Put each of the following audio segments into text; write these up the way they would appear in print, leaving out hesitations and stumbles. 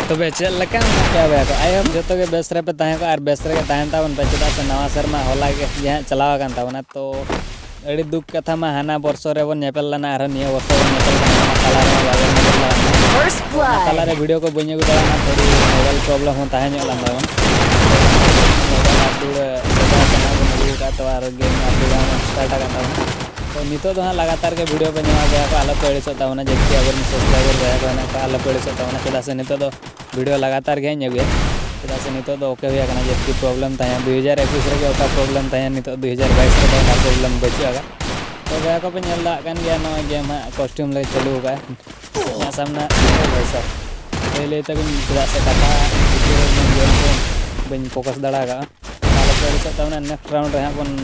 तबे चल लका क्या बया को आई होप जतो के बेस रे पे ताहे को आर बेस रे के ताहे तावन पे चदा से नवा शर्मा होला के जे चलावा कान तावना तो एडी दुख कथा मा हाना वर्षो रे बन नेपेल लाना आर निया वर्षो नेपेल कला रे First कला रे blood. वीडियो को बन्य गुदा ना थोड़ी मोबाइल प्रॉब्लम हो ताहे ᱧᱚᱜ लान दावन मोबाइल अपडेट सेटा कना बन का तो आर गेम अपडेट स्टार्ट का तावन तो नितो तो लगातार के वीडियो पे ᱧᱮᱢᱟ गया को आलो पेड़ सो तावना जेकी अगर सब्सक्राइबर गया को ना का आलो पेड़ सो तावना चदा से नितो तो वीडियो लगातार के ᱧᱮᱜ चदा से नितो तो ओके हुआ कना जेकी प्रॉब्लम ताया 2021 रे ओका प्रॉब्लम ताया नितो 2022 रे ओका प्रॉब्लम बचुआ तो गया को पे ᱧᱮᱞ दा कान गया नो गेम कॉस्ट्यूम ले चलू का ना सामना वैसा ले तक चदा से कथा वीडियो में बन फोकस दड़ा का आलो पेड़ सो तावना नेक्स्ट राउंड रे बन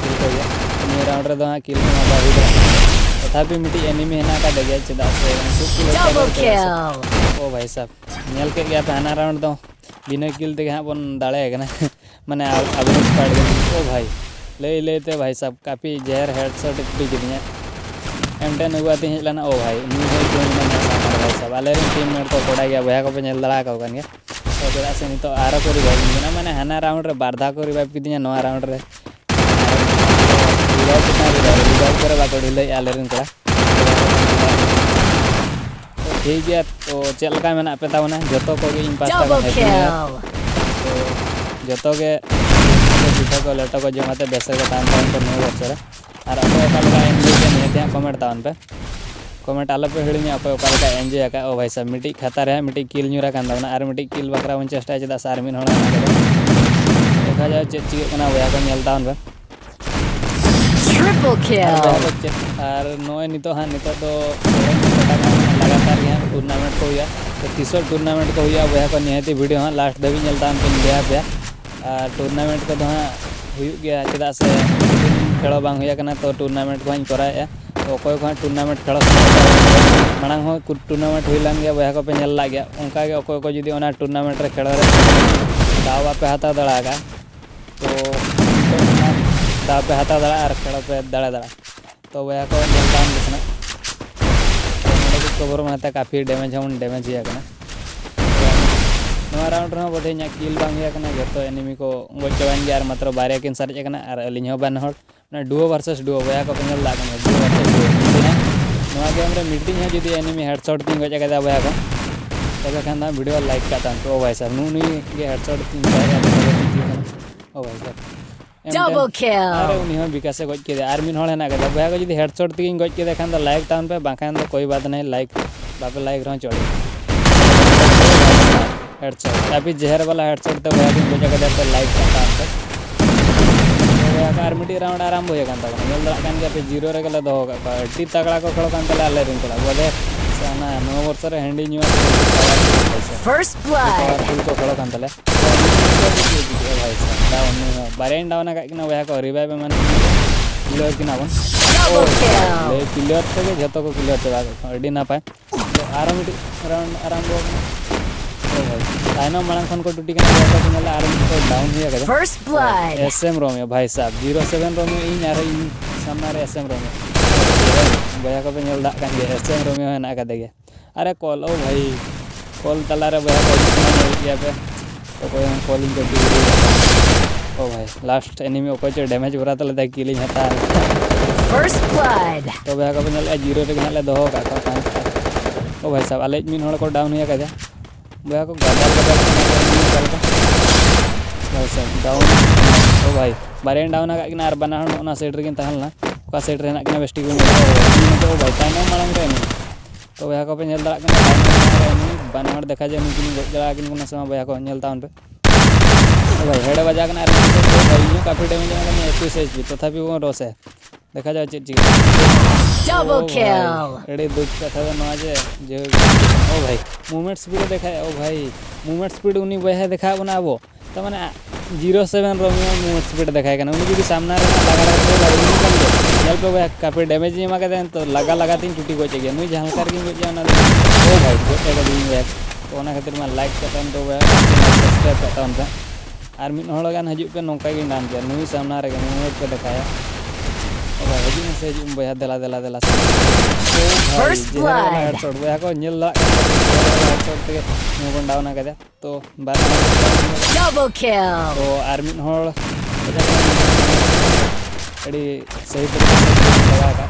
किल को गया नि राउंड रे दो किल मा बाबू तथापि मिटी एनिमी हेना का दगे चदा से Double kill. ओ भाई साहब नेल के गया पहना राउंड दो बिना किल ते हाँ बन दाड़े कना माने अब स्पाइड ओ भाई ले लेते भाई साहब काफ़ी जहर हेडशॉट टी किदिया M10 हुआती है लाना ओ भाई नी है जो भाई साहब आले टीम मेट को कोड़ा गया भया को पे नेल दड़ा का गन गया तो जरा से नी तो आरो को रिवाइव ना माने हाना राउंड रे बारधा को रिवाइव किदिया नवा राउंड रे रिवाइव करे बाको ढिले आले रिन कोड़ा ठीक है तो चल का मेना पे तावना जतो को इन पास Double kill. तो जतो के पिठा को लटो को जमाते बेसर के तान तान पर नहीं बचरे और अपने ओका लगा एंजॉय के नहीं थे कमेंट तावन पे कमेंट आलो पे हिड़ी में अपने ओका लगा एंजॉय का ओ भाई सब मिटी खतर है मिटी किल न्यूरा कान दावना और मिटी किल बकरा वन चेष्टा चदा सारमिन होना देखा जाए चेक चिक कना वया को नेल तावन पे Triple kill. और नोए नितो हाँ नितो तो लगातार यहाँ टूर्नामेंट को हुआ तो तीसरा टूर्नामेंट को हुआ वह को निहती वीडियो हाँ लास्ट दबी नलता पे गया पे और टूर्नामेंट को हाँ हुई गया चदा से खेलो बांग हुआ करना तो टूर्नामेंट को हाँ कराया तो कोई को टूर्नामेंट खेलो मांग हो टूर्नामेंट हुई लान गया वह को पे नल गया उनका के कोई को जुदी ओना टूर्नामेंट रे खेलो रे दावा पे हाथा दड़ागा तो दाव पे हाथा दड़ा और खेलो पे दड़ा दड़ा तो वह को नलता देखना कवर में काफ़ी डैमेज हम डैमेज हुआ नवा राउंड रे बोधे इन किल बांग हुआ जो एनिमी को गज चबाइन गया मात्र बारे किन सारे और अलिंग बान डुओ वर्सेस डुओ वया को पेल डुओ वर्सेस डुओ नवा गेम रे मीटिंग है जुदी एनिमी हेडशॉट तीन गज का वया को तब खान वीडियो लाइक का ओ भाई साहब नुनी के हेडशॉट तीन ओ भाई साहब Double kill. अरे उन्हीं में विकास से गज के आर मिन होड़ हेना के भया को जुदी हेडशॉट तीन गज के खान लाइक ताउन पे बाखान तो कोई बात नहीं लाइक बापे लाइक रह चढ़े हेडशॉट काफ़ी जहर वाला हेडशॉट तो भया दिन गज के लाइक का ताउन पे भया का आर्मी राउंड आराम होया कान ताउन नेल दड़ा कान के पे जीरो रे गला दो का टी तगड़ा को खड़ो कान तले आले रिन कोला बोले साना 9 वर्ष रे handy new First blood. Full को खड़ो कान तले भाई डाउन बारेन डाउन का किना वया को रिवाइव में किलर किना बन Double kill. ले किलर से जतो को किलर चला अडी ना पाए तो आराम राउंड आराम ओ भाई ताइनो मांग खन को टूटी के ना तो आराम को डाउन हुआ के First blood. एसएम रोमियो भाई साहब 07 रोमियो इन यार इन सामने रे एसएम रोमियो भया को पे नेल दा कान गे एसएम रोमियो है ना का देगे अरे कॉल ओ भाई कॉल तला रे भया को नेल किया पे तो कोई हम कॉलिंग कर दी ओ भाई लास्ट एनिमी को जो डैमेज भरा तो लेता किलिंग हता First blood. तो भया को पे नेल जीरो रे गना ले दो का तो ओ भाई साहब आले मिन होड़ को डाउन हुआ का भया को गदर गदर भाई साहब डाउन ओ भाई बारेन डाउन का किना आर बना होना साइड रे तहलना का साइड रे ना किना बेस्टिक तो भाई ताइनो मांग रे तो भया को पे नेल दड़ा किना बना देखा जाए नुकिन गज दड़ा किन कोना समय भया को नेल ताउन पे ओ भाई हेड बजा कना भाई काफी डैमेज में 21 एचपी तथापि वो रोस है देखा जाए चीज Double kill. एडे दुख कथा न जे ओ भाई मूवमेंट स्पीड देखा ओ भाई मूवमेंट स्पीड उनी वह देखा बना वो तो माने 07 रोमियो मूवमेंट स्पीड देखा है उनी भी सामना रे लगा नेल पे वह काफी डैमेज मा के तो लगा लगा तीन टूटी गई गया नुई जहां कर के गया ना ओ भाई गोटे का दिन बैक तो ओना खातिर में लाइक करतन तो वह सब्सक्राइब करतन था आर मिन होड़ गान हजू पे नोका गे नाम के नुई सामना रे मूवमेंट पे दिखाया भाई हजू में से हजू में भैया देला देला देला तो First blood. हेडशॉट भैया को ᱧᱮᱞ ᱫᱟᱲᱮᱭᱟᱜ ᱠᱟᱱᱟ हेडशॉट ᱛᱮᱜᱮ ᱱᱚᱣᱟ ᱵᱚᱱ ᱰᱟᱣᱩᱱ ᱟᱠᱟᱫᱟ ᱛᱚ ᱵᱟᱨ Double kill. तो आर मिड होड़ अड़ी सही तरीके से लगा का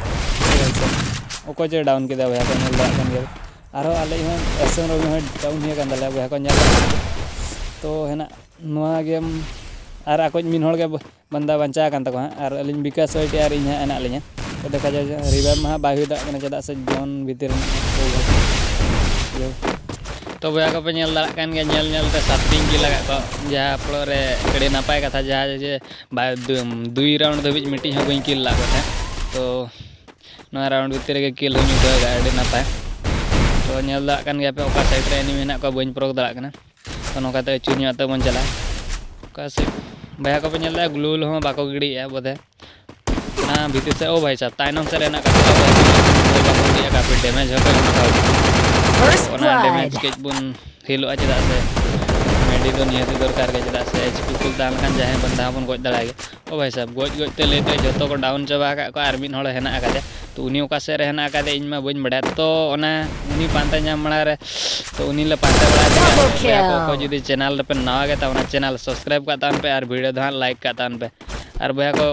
ओको जे डाउन किदा भैया को ᱧᱮᱞ ᱫᱟᱲᱮᱭᱟᱜ ᱠᱟᱱ ᱜᱮᱭᱟ आरो आले हन एसएम रवि हन डाउन हिया कान दाले भैया को ᱧᱮᱞ तो हेना नोआ गेम आर आको मिन होड़ के बंदा बंचा कान तको are Aline Vikas ओइटी are in हेना अलिन तो देखा जाए रिवाइव मा बाय हुई दा कने चदा से जोन भीतर तो भैया को पे ᱧᱮल ᱫᱟᱲᱮᱭᱟᱜ ᱠᱟᱱ ᱜᱮᱭᱟ ᱧᱮᱞ ᱛᱮ साथिंग की लगा को जहाँ फ्लो रे कड़ी नापाय कथा जहाँ जे दुई राउंड धबिज मिटिंग हो गई किल लागो थे तो नोआ राउंड भीतर के किल हुई उठा अड़ी नापाय तो ᱧᱮल ᱫᱟᱲᱮᱭᱟᱜ ᱠᱟᱱ ᱜᱮᱭᱟ पे ओका साइड रे एनिमी हेना को बइन प्रोक ᱫᱟᱲᱮᱭᱟᱜ ᱠᱟᱱᱟ तो नोकाते अचूर ᱧᱚᱜ ते बन चला ओका से भैया को पे ᱧᱮल दा ग्लूल हो बाको गिड़ीया बोधे ना भीतर से ओ भाई साहब ताइनम से रहना का काफी डैमेज हो गया First डैमेज blood. के बुन हिलो चदा से मेडी तो नियति दरकार के चदा से एचपी कुल दान खान जाहे बंदा बन गोज दाड़ागे ओ भाई साहब गोज गोज ते लेते जतो को डाउन चबा का को आर मिन होड़ हेना आकादे तो उनी ओका से रहना आकादे इन मा बइन बड़ा तो ओना उनी पांता ᱧᱟᱢ मणा रे तो उनी ले पांता बड़ा को जदी चैनल पे नवा गे ता ओना चैनल सब्सक्राइब का तान पे और वीडियो दा लाइक का तान पे और भैया को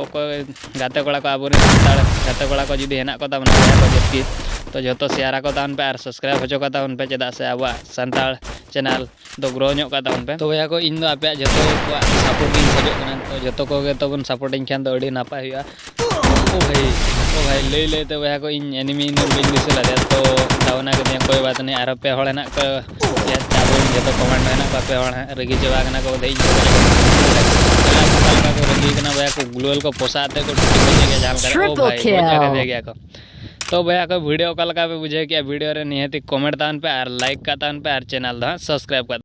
गाते कोड़ा को आबोरे गाते कोड़ा को जदी हेना को ता भैया को जति तो जो शेयर को तान पे और सब्सक्राइब हो का तान पे चदा से अब संताल चैनल तो ग्रो ᱧᱚᱜ का तान पे तो भैया को इन दो आपे जो को सपोर्ट इन खजो कना तो जो को गे तो बन सपोर्ट इन खान तो अड़ी नापाय हुआ ओ भाई ले ले तो भैया को इन एनिमी इन बिन दिसला दे तो डाउना के कोई बात नहीं आरो पे होड़ ना को या चाबो जो तो कमांड है ना पे होड़ रगी जवा कना को देई का को रगी कना भैया को ग्लोअल को पोसाते को टिके के जाम कर ओ भाई बहुत दे गया को तो भैया को वीडियो कल का पे बुझे कि वीडियो रे निहती कमेंट तान पे और लाइक का तान पे और चैनल दा सब्सक्राइब कर